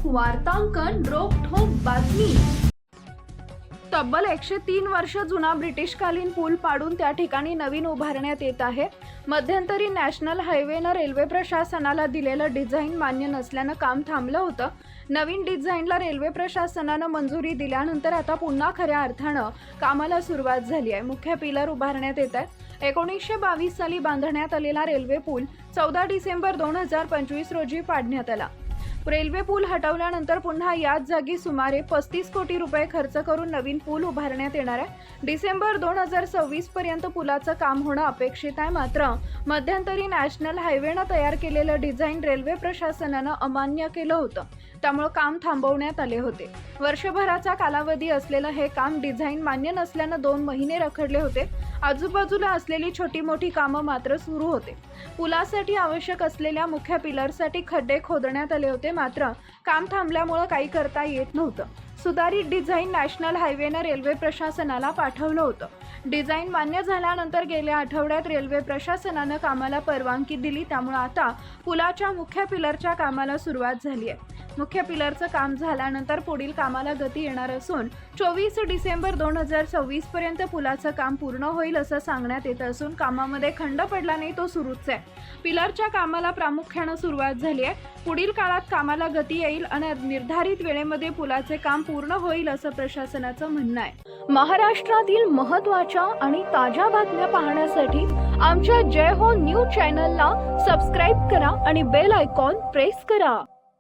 वार्तांकन रोखठोक बातमी। तब्बल 103 वर्ष जुना ब्रिटिशकालीन पूल पाडून त्या ठिकाणी नवीन उभारण्यात येत आहे। मध्यंतरी नॅशनल हायवेनं रेल्वे प्रशासनाला दिलेलं डिझाईन मान्य नसल्यानं काम थांबलं होतं। नवीन डिझाईनला रेल्वे प्रशासनानं मंजुरी दिल्यानंतर आता पुन्हा खऱ्या अर्थानं कामाला सुरुवात झाली आहे। मुख्य पिलर उभारण्यात येत आहे। 1922 साली बांधण्यात आलेला रेल्वे पूल 14 डिसेंबर 2025 रोजी पाडण्यात आला। रेल्वे पूल हटवल्यानंतर पुन्हा याच जागी सुमारे 35 कोटी रुपये खर्च करून नवीन पूल उभारण्यात येणार आहे। डिसेंबर 2026 पर्यंत पुलाचं काम होणं अपेक्षित आहे। मात्र मध्यंतरी नॅशनल हायवेनं तयार केलेलं डिझाईन रेल्वे प्रशासनानं अमान्य केलं होतं, त्यामुळे काम थांबवण्यात आले होते। वर्षभराचा कालावधी असलेलं हे काम डिझाईन मान्य नसल्यानं 2 महिने रखडले होते। आजूबाजूला असलेली छोटी मोठी कामं मात्र सुरू होते। पुलासाठी आवश्यक असलेल्या मुख्य पिलरसाठी खड्डे खोदण्यात आले होते, मात्र काम थांबल्यामुळे काही करता येत नव्हतं। सुधारित डिझाईन नॅशनल हायवेनं रेल्वे प्रशासनाला पाठवलं होतं। डिझाईन मान्य झाल्यानंतर गेल्या आठवड्यात रेल्वे प्रशासनानं कामाला परवानगी दिली, त्यामुळे आता पुलाच्या मुख्य पिलरच्या कामाला सुरुवात झाली आहे। मुख्य पिलरचं काम झाल्यानंतर पुढील कामाला गती येणार असून 24 डिसेंबर 2026 पर्यंत पुलाचं काम पूर्ण होईल असं सांगण्यात येत असून कामामध्ये खंड पडला नाही, तो सुरूच आहे। पिलरच्या कामाला प्रामुख्यानं सुरुवात झाली आहे। पुढील काळात कामाला गती येईल आणि निर्धारित वेळेमध्ये पुलाचे काम पूर्ण होईल असं प्रशासनाचं म्हणणं आहे। महाराष्ट्रातील महत्त्वाच्या आणि ताज्या बातम्या पाहण्यासाठी आमच्या जय हो न्यूज चॅनलला सबस्क्राईब करा आणि बेल आयकॉन प्रेस करा।